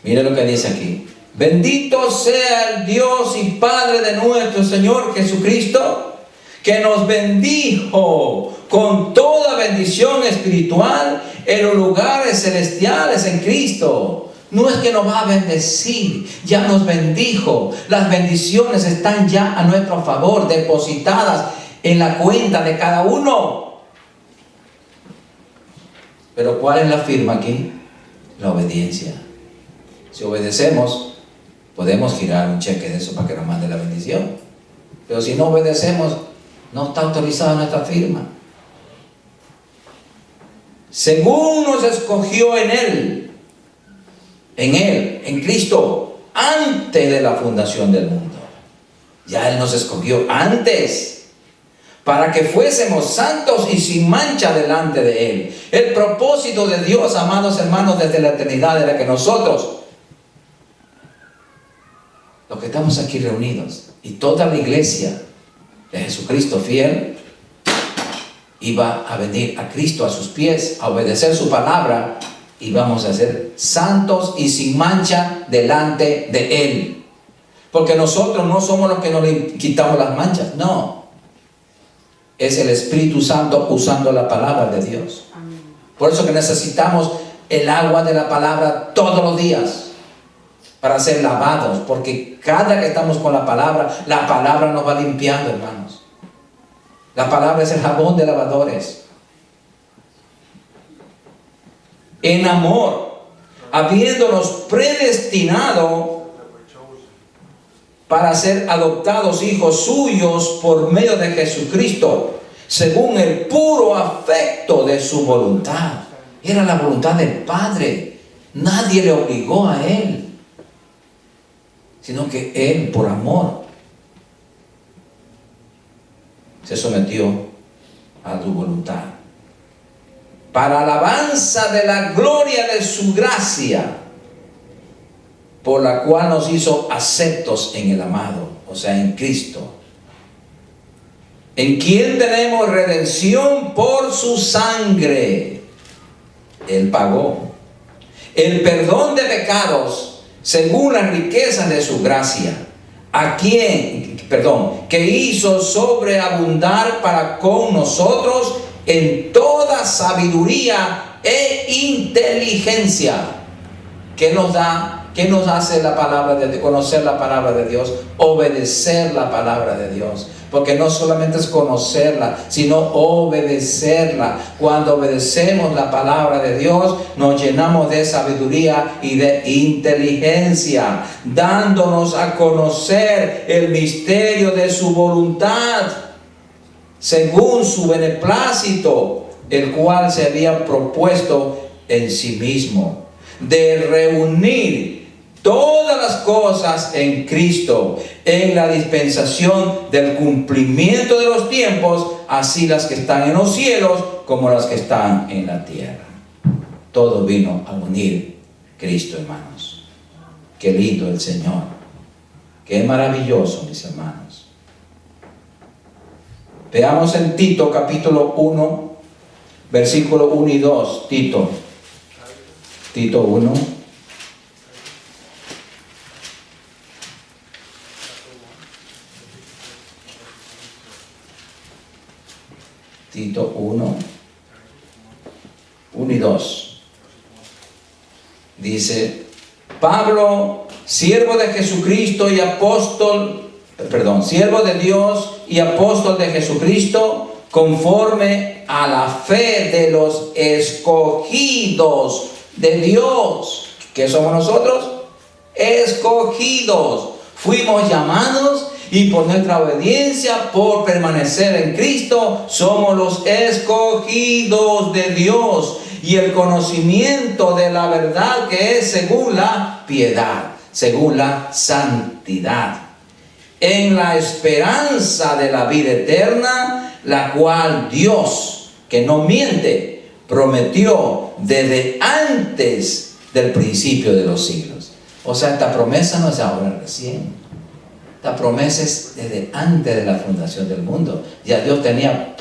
Mire lo que dice aquí. Bendito sea el Dios y Padre de nuestro Señor Jesucristo, que nos bendijo con toda bendición espiritual en los lugares celestiales en Cristo. No es que nos va a bendecir, ya nos bendijo. Las bendiciones están ya a nuestro favor, depositadas en la cuenta de cada uno. Pero ¿cuál es la firma aquí? La obediencia. Si obedecemos, podemos girar un cheque de eso para que nos mande la bendición. Pero si no obedecemos, no está autorizada nuestra firma. Según nos escogió en Él, en Cristo, antes de la fundación del mundo. Ya Él nos escogió antes, para que fuésemos santos y sin mancha delante de Él. El propósito de Dios, amados hermanos, desde la eternidad era que nosotros, los que estamos aquí reunidos, y toda la iglesia de Jesucristo fiel, iba a venir a Cristo a sus pies, a obedecer su palabra, y vamos a ser santos y sin mancha delante de Él. Porque nosotros no somos los que nos quitamos las manchas, no. Es el Espíritu Santo usando la palabra de Dios. Por eso que necesitamos el agua de la palabra todos los días, para ser lavados, porque cada que estamos con la palabra nos va limpiando, hermanos. La palabra es el jabón de lavadores. En amor, habiéndonos predestinado para ser adoptados hijos suyos por medio de Jesucristo, según el puro afecto de su voluntad. Era la voluntad del Padre. Nadie le obligó a Él, sino que Él, por amor, se sometió a su voluntad, para alabanza de la gloria de su gracia, por la cual nos hizo aceptos en el amado, o sea, en Cristo, en quien tenemos redención por su sangre. Él pagó el perdón de pecados según las riquezas de su gracia, que hizo sobreabundar para con nosotros en toda sabiduría e inteligencia. ¿Qué nos da? ¿Qué nos hace la palabra de conocer la palabra de Dios? Obedecer la palabra de Dios. Porque no solamente es conocerla, sino obedecerla. Cuando obedecemos la palabra de Dios, nos llenamos de sabiduría y de inteligencia, dándonos a conocer el misterio de su voluntad, según su beneplácito, el cual se había propuesto en sí mismo, de reunir todas las cosas en Cristo, en la dispensación del cumplimiento de los tiempos, así las que están en los cielos como las que están en la tierra. Todo vino a unir Cristo, hermanos. Qué lindo el Señor. Qué maravilloso, mis hermanos. Veamos en Tito capítulo 1, versículo 1 y 2. Tito 1. Tito 1 y 2. Dice: Pablo, siervo de Jesucristo y siervo de Dios y apóstol de Jesucristo, conforme a la fe de los escogidos de Dios. ¿Qué somos nosotros? Escogidos. Fuimos llamados, y por nuestra obediencia, por permanecer en Cristo, somos los escogidos de Dios, y el conocimiento de la verdad, que es según la piedad, según la santidad, en la esperanza de la vida eterna, la cual Dios, que no miente, prometió desde antes del principio de los siglos. O sea, esta promesa no es ahora recién. Esta promesa es desde antes de la fundación del mundo. Ya Dios tenía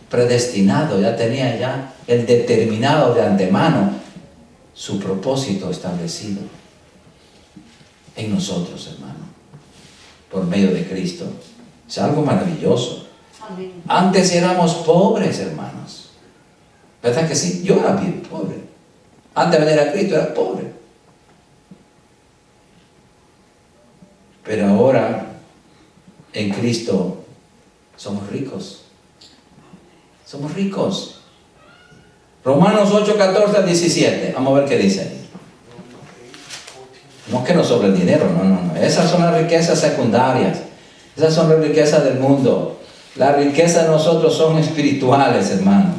predestinado, ya tenía ya el determinado de antemano su propósito establecido en nosotros, hermano, por medio de Cristo. Es algo maravilloso. Amén. Antes éramos pobres, hermanos. ¿Verdad que sí? Yo era bien pobre. Antes de venir a Cristo era pobre. Pero ahora, en Cristo, somos ricos. Somos ricos. Romanos 8, 14 al 17. Vamos a ver qué dice ahí. No es que nos sobre el dinero, no. Esas son las riquezas secundarias. Esas son las riquezas del mundo. Las riquezas de nosotros son espirituales, hermano.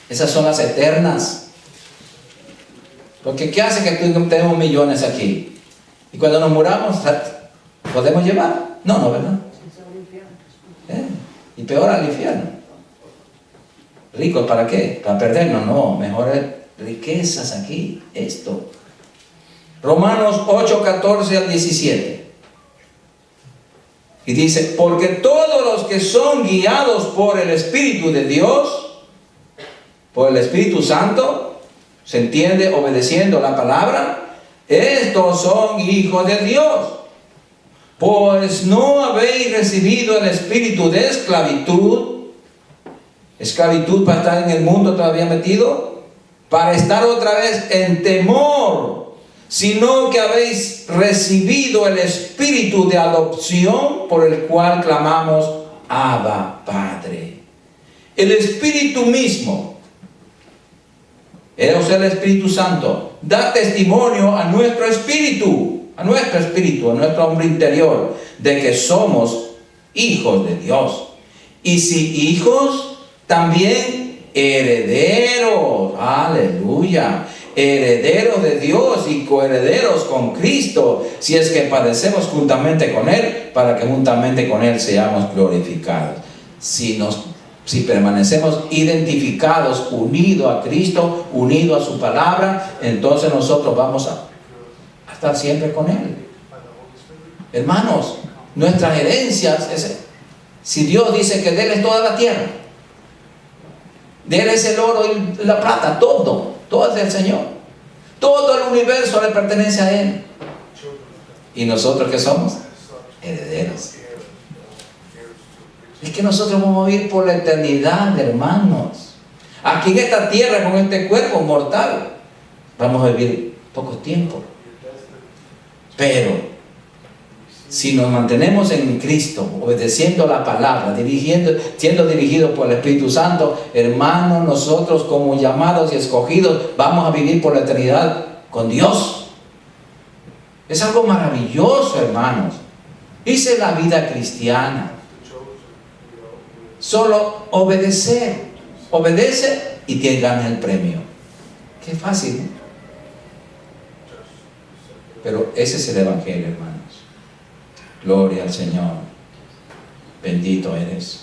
Esas son las eternas. Porque ¿qué hace que tenemos millones aquí? Y cuando nos muramos, ¿podemos llevar? No, ¿verdad? Y peor al infierno. ¿Ricos para qué? ¿Para perdernos? No, mejores riquezas aquí. Esto. Romanos 8, 14 al 17. Y dice: porque todos los que son guiados por el Espíritu de Dios, por el Espíritu Santo, se entiende, obedeciendo la palabra, estos son hijos de Dios. Pues no habéis recibido el espíritu de esclavitud para estar en el mundo todavía metido, para estar otra vez en temor, sino que habéis recibido el espíritu de adopción, por el cual clamamos: Abba, Padre. El Espíritu mismo, o sea, el Espíritu Santo, da testimonio a nuestro espíritu, a nuestro hombre interior, de que somos hijos de Dios. Y si hijos, también herederos. Aleluya. Herederos de Dios y coherederos con Cristo, si es que padecemos juntamente con Él, para que juntamente con Él seamos glorificados. Si permanecemos identificados, unidos a Cristo, unidos a su palabra, entonces nosotros vamos a estar siempre con Él. Hermanos, nuestras herencias, si Dios dice que de Él es toda la tierra, de Él es el oro y la plata, todo es del Señor. Todo el universo le pertenece a Él. ¿Y nosotros qué somos? Herederos. Es que nosotros vamos a vivir por la eternidad, hermanos. Aquí en esta tierra, con este cuerpo mortal, vamos a vivir poco tiempo. Pero si nos mantenemos en Cristo, obedeciendo la palabra, siendo dirigidos por el Espíritu Santo, hermanos, nosotros como llamados y escogidos, vamos a vivir por la eternidad con Dios. Es algo maravilloso, hermanos. Esa es la vida cristiana. Solo obedecer. Obedece y te gana el premio. Qué fácil, ¿no? Pero ese es el Evangelio, hermanos. Gloria al Señor. Bendito eres.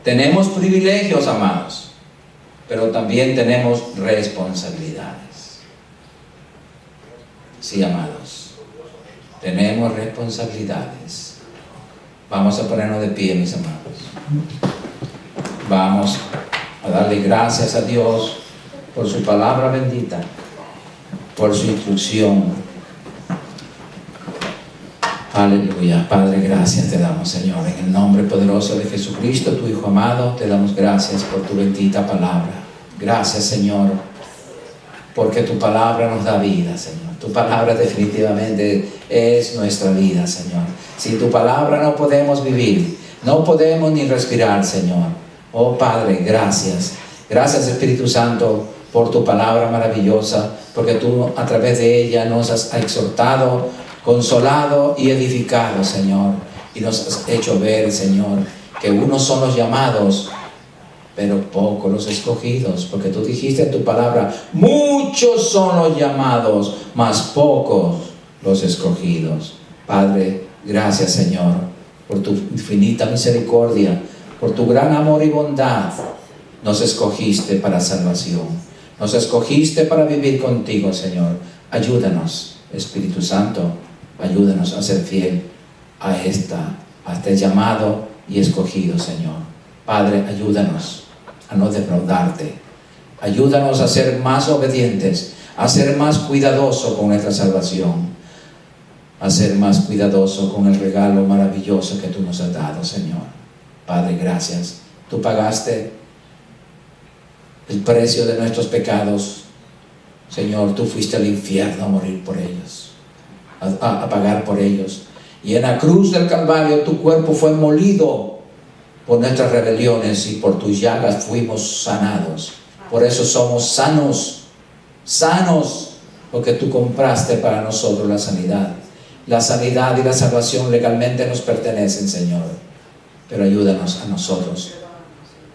Tenemos privilegios, amados, pero también tenemos responsabilidades. Sí, amados. Tenemos responsabilidades. Vamos a ponernos de pie, mis amados. Vamos a darle gracias a Dios por su palabra bendita, por su instrucción. Aleluya. Padre, gracias te damos, Señor, en el nombre poderoso de Jesucristo, tu Hijo amado. Te damos gracias por tu bendita palabra. Gracias, Señor, porque tu palabra nos da vida, Señor. Tu palabra definitivamente es nuestra vida, Señor. Sin tu palabra no podemos vivir, no podemos ni respirar, Señor. Oh Padre, gracias. Gracias, Espíritu Santo, por tu palabra maravillosa, porque tú a través de ella nos has exhortado, consolado y edificado, Señor. Y nos has hecho ver, Señor, que unos son los llamados, pero pocos los escogidos, porque tú dijiste en tu palabra, muchos son los llamados, mas pocos los escogidos. Padre, gracias, Señor, por tu infinita misericordia, por tu gran amor y bondad. Nos escogiste para salvación, nos escogiste para vivir contigo, Señor. Ayúdanos, Espíritu Santo, ayúdanos a ser fiel a este llamado y escogido, Señor. Padre, ayúdanos a no defraudarte. Ayúdanos a ser más obedientes, a ser más cuidadosos con nuestra salvación, a ser más cuidadosos con el regalo maravilloso que tú nos has dado, Señor. Padre, gracias. Tú pagaste el precio de nuestros pecados. Señor, tú fuiste al infierno a morir por ellos, a pagar por ellos. Y en la cruz del Calvario tu cuerpo fue molido por nuestras rebeliones, y por tus llagas fuimos sanados. Por eso somos sanos, porque tú compraste para nosotros la sanidad. La sanidad y la salvación legalmente nos pertenecen, Señor. Pero ayúdanos a nosotros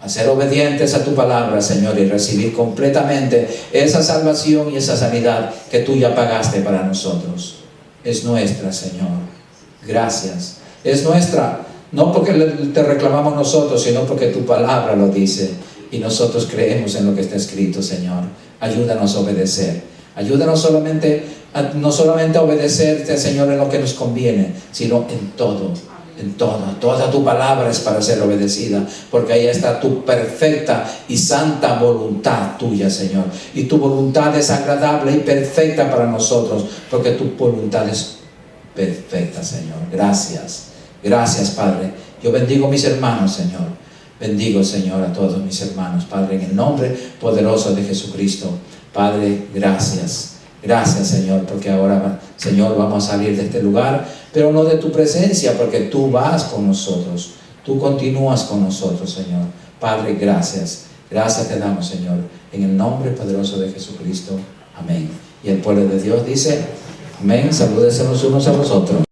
a ser obedientes a tu palabra, Señor, y recibir completamente esa salvación y esa sanidad que tú ya pagaste para nosotros. Es nuestra, Señor. Gracias. Es nuestra, no porque te reclamamos nosotros, sino porque tu palabra lo dice y nosotros creemos en lo que está escrito, Señor. Ayúdanos a obedecer. Ayúdanos no solamente a obedecerte, Señor, en lo que nos conviene, sino en todo. En todo. Toda tu palabra es para ser obedecida, porque ahí está tu perfecta y santa voluntad tuya, Señor. Y tu voluntad es agradable y perfecta para nosotros, porque tu voluntad es perfecta, Señor. Gracias. Gracias, Padre. Yo bendigo a mis hermanos, Señor. Bendigo, Señor, a todos mis hermanos, Padre, en el nombre poderoso de Jesucristo. Padre, gracias. Gracias, Señor, porque ahora, Señor, vamos a salir de este lugar, pero no de tu presencia, porque tú vas con nosotros. Tú continúas con nosotros, Señor. Padre, gracias. Gracias te damos, Señor, en el nombre poderoso de Jesucristo. Amén. Y el pueblo de Dios dice, amén. Salúdense los unos a los otros.